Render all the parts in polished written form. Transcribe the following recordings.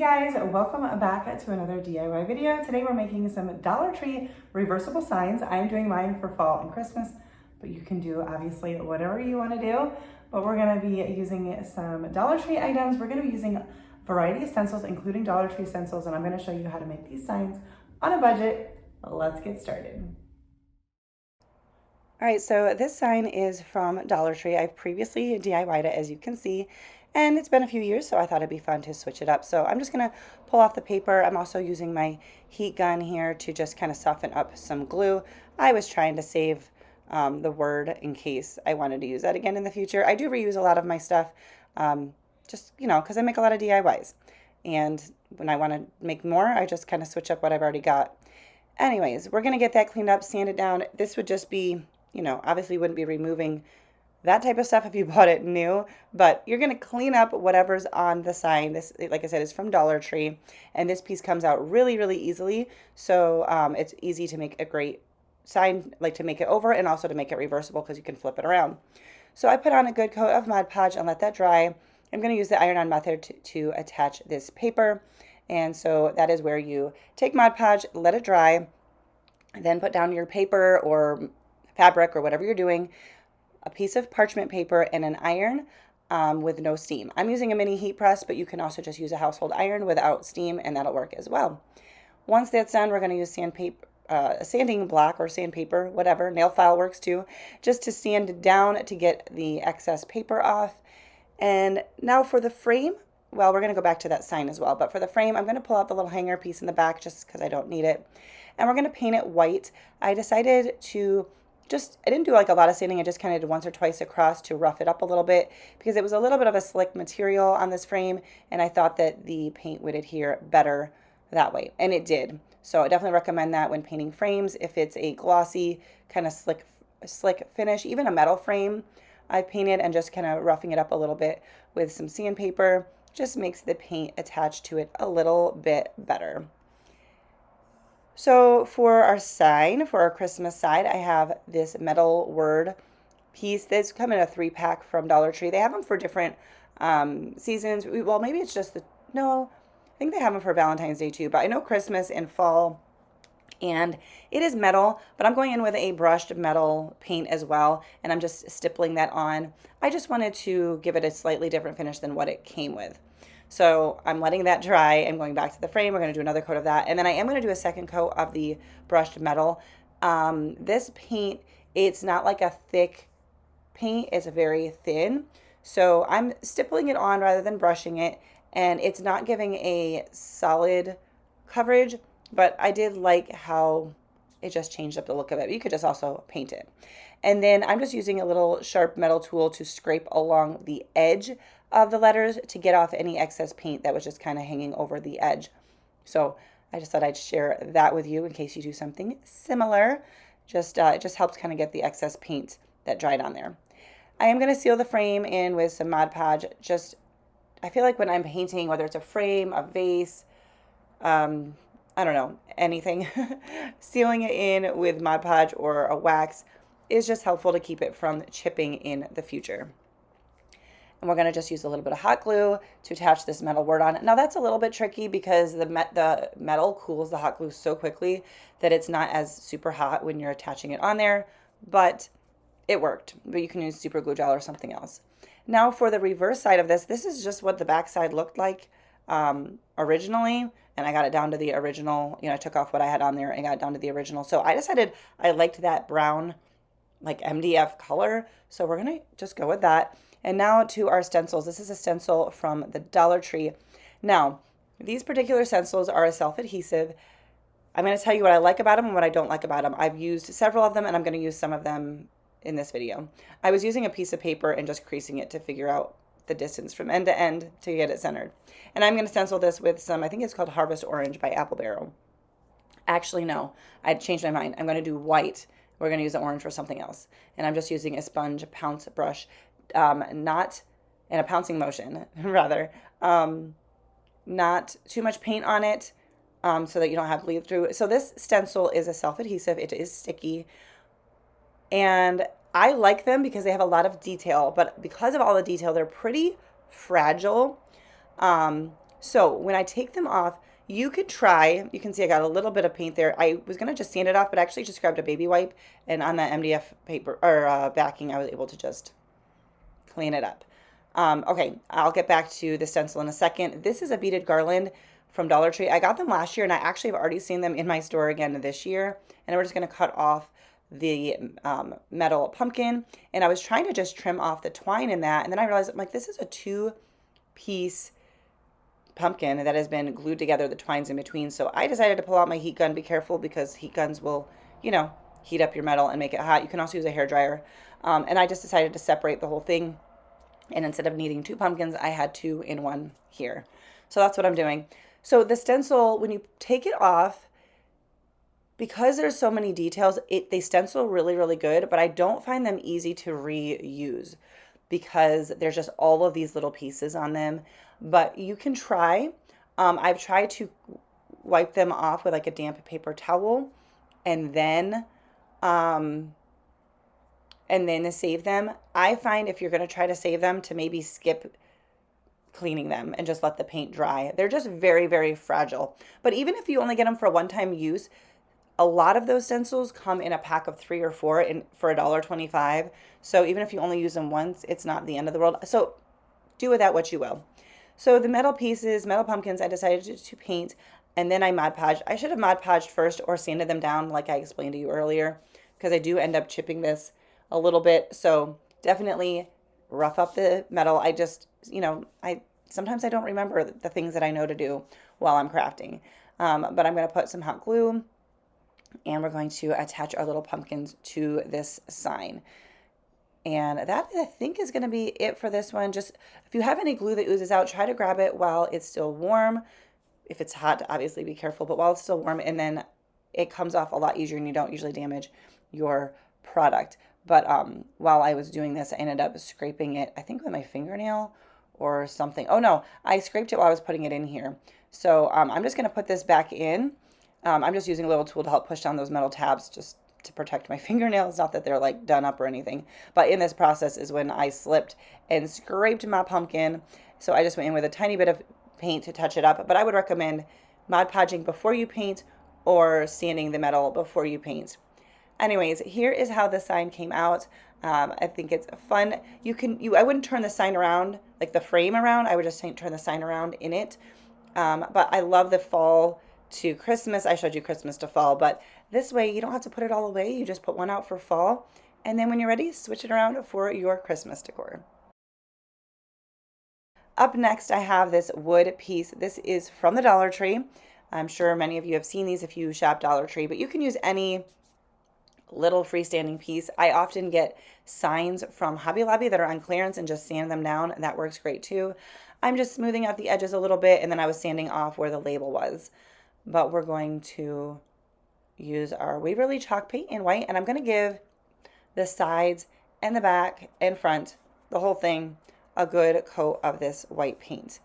guys, welcome back to another DIY video. Today we're making some Dollar Tree reversible signs. I'm doing mine for fall and Christmas, but you can do obviously whatever you want to do. But we're going to be using some Dollar Tree items. We're going to be using a variety of stencils, including Dollar Tree stencils, and I'm going to show you how to make these signs on a budget. Let's get started. All right, so this sign is from Dollar Tree. I've previously DIY'd it, as you can see, and it's been a few years, so I thought it'd be fun to switch it up. So I'm just gonna pull off the paper. I'm also using my heat gun here to just kind of soften up some glue. I was trying to save the word in case I wanted to use that again in the future. I do reuse a lot of my stuff, just, because I make a lot of DIYs. And when I want to make more, I just kind of switch up what I've already got. Anyways, we're gonna get that cleaned up, sand it down. This would just be, obviously you wouldn't be removing that type of stuff if you bought it new, but you're going to clean up whatever's on the sign. This, like I said, is from Dollar Tree, and this piece comes out really, really easily, so it's easy to make a great sign, like to make it over and also to make it reversible because you can flip it around. So I put on a good coat of Mod Podge and let that dry. I'm going to use the iron-on method to attach this paper, and so that is where you take Mod Podge, let it dry, then put down your paper or fabric or whatever you're doing, a piece of parchment paper, and an iron with no steam. I'm using a mini heat press, but you can also just use a household iron without steam, and that'll work as well. Once that's done, we're going to use sandpaper, a sanding block or sandpaper, whatever, nail file works too, just to sand down to get the excess paper off. And now for the frame, well, we're going to go back to that sign as well, but for the frame, I'm going to pull out the little hanger piece in the back just because I don't need it. And we're going to paint it white. I decided to I didn't do like a lot of sanding. I just kind of did once or twice across to rough it up a little bit because it was a little bit of a slick material on this frame, and I thought that the paint would adhere better that way, and it did. So I definitely recommend that when painting frames. If it's a glossy kind of slick finish, even a metal frame I've painted, and just kind of roughing it up a little bit with some sandpaper just makes the paint attached to it a little bit better. So for our sign, for our Christmas side, I have this metal word piece that's come in a 3-pack from Dollar Tree. They have them for different seasons. Well, maybe it's just no, I think they have them for Valentine's Day too, but I know Christmas and fall. And it is metal, but I'm going in with a brushed metal paint as well, and I'm just stippling that on. I just wanted to give it a slightly different finish than what it came with. So I'm letting that dry. I'm going back to the frame. We're going to do another coat of that. And then I am going to do a second coat of the brushed metal. This paint, it's not like a thick paint. It's very thin. So I'm stippling it on rather than brushing it. And it's not giving a solid coverage, but I did like how it just changed up the look of it. You could just also paint it. And then I'm just using a little sharp metal tool to scrape along the edge of the letters to get off any excess paint that was just kind of hanging over the edge. So I just thought I'd share that with you in case you do something similar. It just helps kind of get the excess paint that dried on there. I am going to seal the frame in with some Mod Podge. I feel like when I'm painting, whether it's a frame, a vase, I don't know, anything, sealing it in with Mod Podge or a wax is just helpful to keep it from chipping in the future. And we're going to just use a little bit of hot glue to attach this metal word on. Now that's a little bit tricky because the metal cools the hot glue so quickly that it's not as super hot when you're attaching it on there, but it worked. But you can use super glue gel or something else. Now for the reverse side of this is just what the back side looked like originally, and I got it down to the original. I took off what I had on there and got it down to the original. So I decided I liked that brown, like MDF color, so we're going to just go with that. And now to our stencils. This is a stencil from the Dollar Tree. Now, these particular stencils are a self-adhesive. I'm going to tell you what I like about them and what I don't like about them. I've used several of them, and I'm going to use some of them in this video. I was using a piece of paper and just creasing it to figure out the distance from end to end to get it centered. And I'm going to stencil this with some, I think it's called Harvest Orange by Apple Barrel. Actually, no, I changed my mind. I'm going to do white. We're going to use the orange for something else. And I'm just using a sponge pounce brush. Not in a pouncing motion, rather, not too much paint on it so that you don't have bleed through. So this stencil is a self-adhesive. It is sticky, and I like them because they have a lot of detail, but because of all the detail, they're pretty fragile. So when I take them off, you could try, you can see I got a little bit of paint there. I was gonna just sand it off, but I actually just grabbed a baby wipe, and on that MDF paper or backing, I was able to just clean it up. Okay, I'll get back to the stencil in a second. This is a beaded garland from Dollar Tree. I got them last year, and I actually have already seen them in my store again this year. And we're just going to cut off the metal pumpkin. And I was trying to just trim off the twine in that. And then I realized, I'm like, this is a 2-piece pumpkin that has been glued together, the twine's in between. So I decided to pull out my heat gun. Be careful, because heat guns will, heat up your metal and make it hot. You can also use a hair dryer. And I just decided to separate the whole thing. And instead of needing 2 pumpkins, I had 2 in one here. So that's what I'm doing. So the stencil, when you take it off, because there's so many details, they stencil really, really good, but I don't find them easy to reuse because there's just all of these little pieces on them. But you can try. I've tried to wipe them off with like a damp paper towel and then to save them. I find if you're going to try to save them, to maybe skip cleaning them and just let the paint dry. They're just very, very fragile. But even if you only get them for one-time use, a lot of those stencils come in a pack of 3 or 4 for $1.25. So even if you only use them once, it's not the end of the world. So do with that what you will. So the metal pieces, metal pumpkins, I decided to paint, and then I Mod Podged. I should have Mod Podged first or sanded them down like I explained to you earlier, because I do end up chipping this a little bit. So definitely rough up the metal. I just, sometimes I don't remember the things that I know to do while I'm crafting. But I'm going to put some hot glue, and we're going to attach our little pumpkins to this sign. And that, I think, is going to be it for this one. Just if you have any glue that oozes out, try to grab it while it's still warm. If it's hot, obviously be careful, but while it's still warm, and then it comes off a lot easier and you don't usually damage your product. But while I was doing this, I ended up scraping it, I think with my fingernail or something. Oh no, I scraped it while I was putting it in here. So I'm just going to put this back in. I'm just using a little tool to help push down those metal tabs just to protect my fingernails. Not that they're like done up or anything, but in this process is when I slipped and scraped my pumpkin. So I just went in with a tiny bit of paint to touch it up, but I would recommend Mod Podging before you paint or sanding the metal before you paint. Anyways, here is how the sign came out. I think it's fun. I wouldn't turn the sign around, like the frame around. I would just turn the sign around in it. But I love the fall to Christmas. I showed you Christmas to fall, but this way you don't have to put it all away. You just put one out for fall, and then when you're ready, switch it around for your Christmas decor. Up next, I have this wood piece. This is from the Dollar Tree. I'm sure many of you have seen these if you shop Dollar Tree, but you can use any little freestanding piece. I often get signs from Hobby Lobby that are on clearance and just sand them down, and that works great too. I'm just smoothing out the edges a little bit, and then I was sanding off where the label was. But we're going to use our Waverly chalk paint in white, and I'm going to give the sides and the back and front, the whole thing, a good coat of this white paint.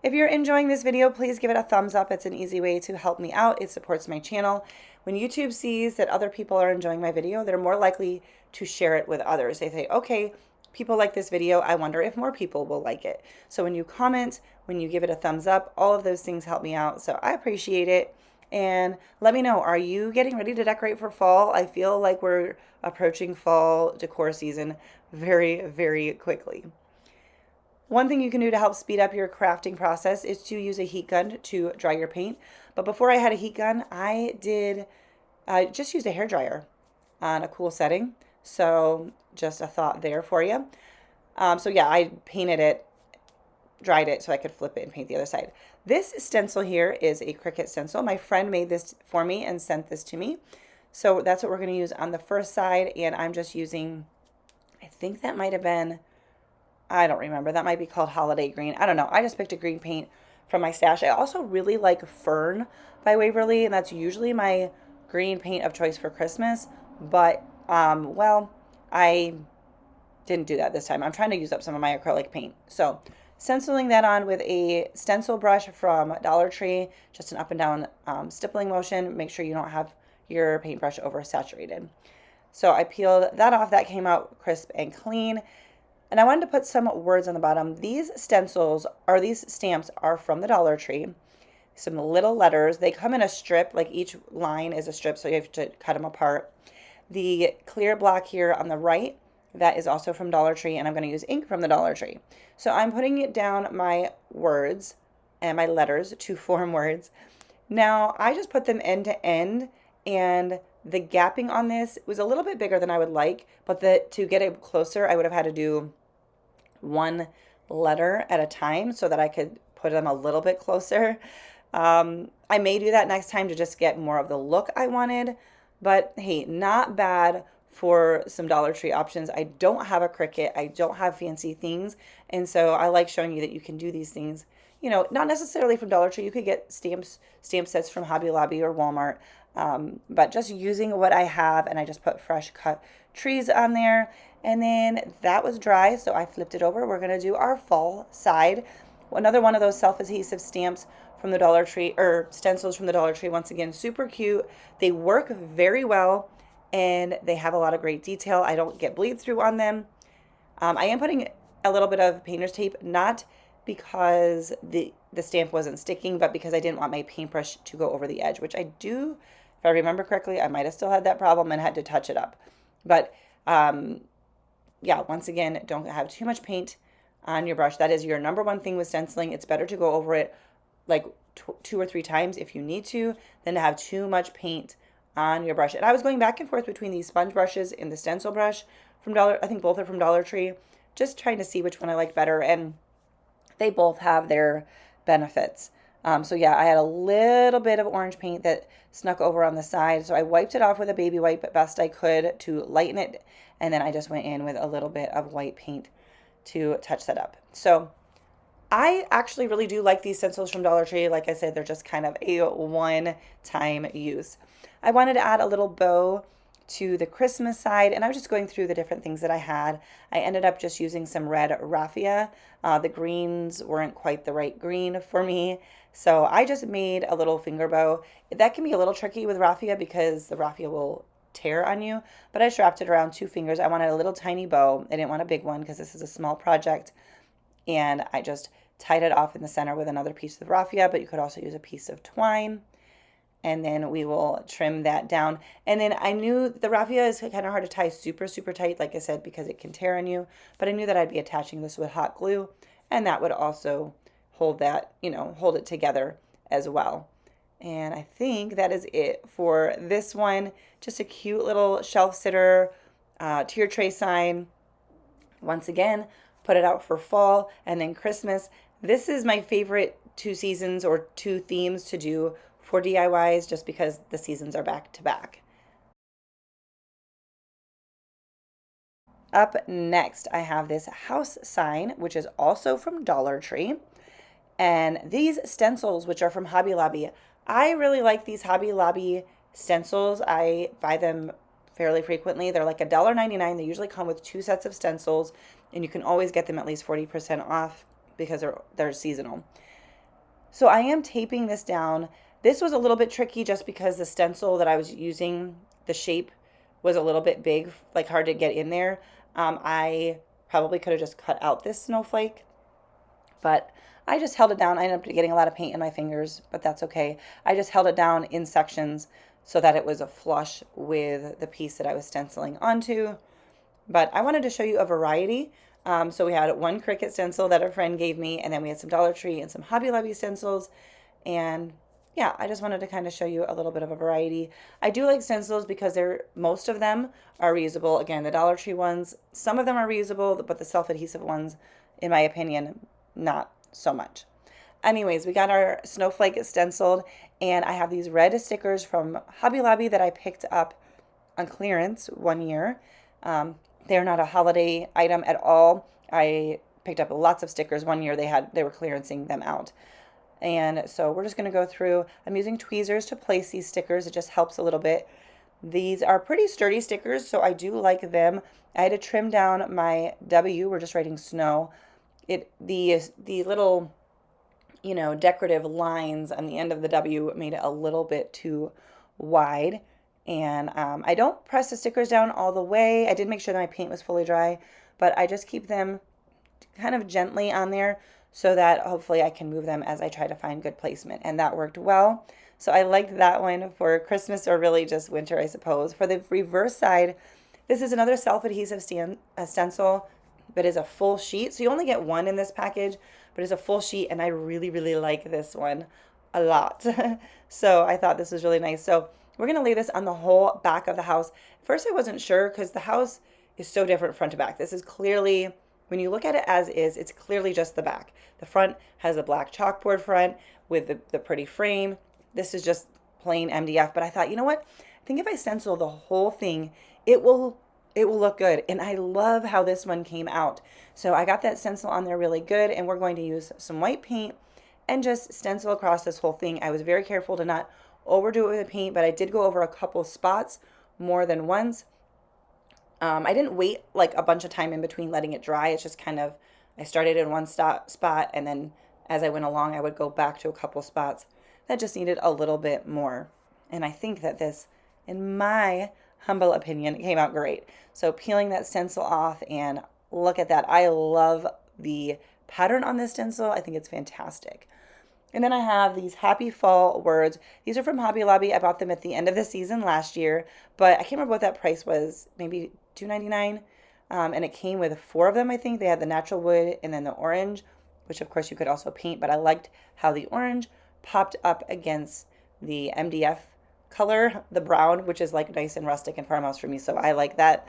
If you're enjoying this video, please give it a thumbs up. It's an easy way to help me out. It supports my channel. When YouTube sees that other people are enjoying my video, they're more likely to share it with others. They say, okay, people like this video. I wonder if more people will like it. So when you comment, when you give it a thumbs up, all of those things help me out. So I appreciate it. And let me know, are you getting ready to decorate for fall? I feel like we're approaching fall decor season very, very quickly. One thing you can do to help speed up your crafting process is to use a heat gun to dry your paint. But before I had a heat gun, I just used a hair dryer on a cool setting. So just a thought there for you. So yeah, I painted it, dried it so I could flip it and paint the other side. This stencil here is a Cricut stencil. My friend made this for me and sent this to me. So that's what we're going to use on the first side. And I'm just using, I think that might have been, I don't remember. That might be called Holiday Green. I don't know. I just picked a green paint from my stash. I also really like Fern by Waverly, and that's usually my green paint of choice for Christmas. But, well, I didn't do that this time. I'm trying to use up some of my acrylic paint. So, stenciling that on with a stencil brush from Dollar Tree, just an up and down stippling motion. Make sure you don't have your paintbrush oversaturated. So I peeled that off. That came out crisp and clean. And I wanted to put some words on the bottom. These stencils, or these stamps, are from the Dollar Tree. Some little letters. They come in a strip, like each line is a strip, so you have to cut them apart. The clear block here on the right, that is also from Dollar Tree, and I'm going to use ink from the Dollar Tree. So I'm putting it down my words and my letters to form words. Now I just put them end to end, and the gapping on this was a little bit bigger than I would like, but to get it closer, I would have had to do one letter at a time so that I could put them a little bit closer. I may do that next time to just get more of the look I wanted, but hey, not bad for some Dollar Tree options. I don't have a Cricut, I don't have fancy things, and so I like showing you that you can do these things. Not necessarily from Dollar Tree. You could get stamp sets from Hobby Lobby or Walmart, but just using what I have, and I just put fresh cut trees on there, and then that was dry, so I flipped it over. We're gonna do our fall side. Another one of those self-adhesive stamps from the Dollar Tree, or stencils from the Dollar Tree. Once again, super cute. They work very well, and they have a lot of great detail. I don't get bleed through on them. I am putting a little bit of painter's tape, not because the stamp wasn't sticking, but because I didn't want my paintbrush to go over the edge, which I do, if I remember correctly, I might have still had that problem and had to touch it up. But yeah, once again, don't have too much paint on your brush. That is your number one thing with stenciling. It's better to go over it like 2 or 3 times if you need to, than to have too much paint on your brush. And I was going back and forth between these sponge brushes and the stencil brush from I think both are from Dollar Tree, just trying to see which one I like better, and they both have their benefits. So yeah, I had a little bit of orange paint that snuck over on the side, so I wiped it off with a baby wipe best I could to lighten it, and then I just went in with a little bit of white paint to touch that up. So I actually really do like these stencils from Dollar Tree. Like I said, they're just kind of a one-time use. I wanted to add a little bow to the Christmas side, and I was just going through the different things that I had. I ended up just using some red raffia. The greens weren't quite the right green for me, so I just made a little finger bow. That can be a little tricky with raffia because the raffia will tear on you, but I strapped it around 2 fingers. I wanted a little tiny bow. I didn't want a big one because this is a small project, and I just tied it off in the center with another piece of raffia, but you could also use a piece of twine. And then we will trim that down. And then I knew the raffia is kind of hard to tie super, super tight, like I said, because it can tear on you. But I knew that I'd be attaching this with hot glue, and that would also hold that, hold it together as well. And I think that is it for this one. Just a cute little shelf sitter, tier tray sign. Once again, put it out for fall and then Christmas. This is my favorite 2 seasons or 2 themes to do for DIYs, just because the seasons are back to back. Up next, I have this house sign, which is also from Dollar Tree. And these stencils, which are from Hobby Lobby, I really like these Hobby Lobby stencils. I buy them fairly frequently. They're like $1.99. They usually come with 2 sets of stencils, and you can always get them at least 40% off because they're seasonal. So I am taping this down. This was a little bit tricky just because the stencil that I was using, the shape was a little bit big, like hard to get in there. I probably could have just cut out this snowflake, but I just held it down. I ended up getting a lot of paint in my fingers, but that's okay. I just held it down in sections so that it was a flush with the piece that I was stenciling onto. But I wanted to show you a variety. So we had one Cricut stencil that a friend gave me, and then we had some Dollar Tree and some Hobby Lobby stencils, and yeah, I just wanted to kind of show you a little bit of a variety. I do like stencils because most of them are reusable. Again, the Dollar Tree ones, some of them are reusable, but the self-adhesive ones, in my opinion, not so much. Anyways, we got our snowflake stenciled, and I have these red stickers from Hobby Lobby that I picked up on clearance one year. They're not a holiday item at all. I picked up lots of stickers one year. They were clearancing them out. And so we're just going to go through. I'm using tweezers to place these stickers. It just helps a little bit. These are pretty sturdy stickers, so I do like them. I had to trim down my W. We're just writing snow. The little, decorative lines on the end of the W made it a little bit too wide. And I don't press the stickers down all the way. I did make sure that my paint was fully dry, but I just keep them kind of gently on there so that hopefully I can move them as I try to find good placement. And that worked well. So I liked that one for Christmas, or really just winter, I suppose. For the reverse side, this is another self-adhesive stencil, but is a full sheet. So you only get one in this package, but it's a full sheet, and I really, really like this one a lot. So I thought this was really nice. So we're gonna lay this on the whole back of the house. At first I wasn't sure because the house is so different front to back. This is clearly, when you look at it as is, it's clearly just the back. The front has a black chalkboard front with the pretty frame. This is just plain MDF, but I thought, you know what? I think if I stencil the whole thing, it will look good. And I love how this one came out. So I got that stencil on there really good, and we're going to use some white paint and just stencil across this whole thing. I was very careful to not overdo it with the paint, but I did go over a couple spots more than once. I didn't wait like a bunch of time in between letting it dry. It's just kind of, I started in one spot, and then as I went along, I would go back to a couple spots that just needed a little bit more. And I think that this, in my humble opinion, came out great. So peeling that stencil off, and look at that. I love the pattern on this stencil. I think it's fantastic. And then I have these happy fall words. These are from Hobby Lobby. I bought them at the end of the season last year, but I can't remember what that price was, maybe $2.99. And it came with 4 of them, I think. They had the natural wood and then the orange, which of course you could also paint, but I liked how the orange popped up against the MDF color, the brown, which is like nice and rustic and farmhouse for me. So I like that.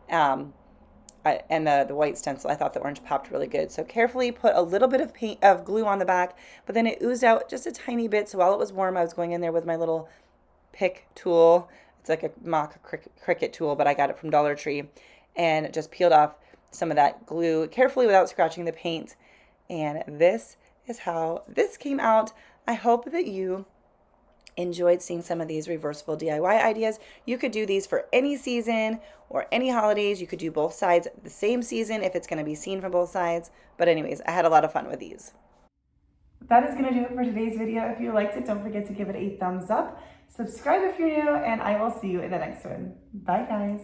And the white stencil, I thought the orange popped really good. So carefully put a little bit of paint of glue on the back, but then it oozed out just a tiny bit. So while it was warm, I was going in there with my little pick tool. It's like a mock Cricut tool, but I got it from Dollar Tree, and just peeled off some of that glue carefully without scratching the paint. And this is how this came out. I hope that you enjoyed seeing some of these reversible DIY ideas. You could do these for any season or any holidays. You could do both sides the same season if it's going to be seen from both sides. But anyways, I had a lot of fun with these. That is going to do it for today's video. If you liked it, don't forget to give it a thumbs up. Subscribe if you're new, and I will see you in the next one. Bye, guys.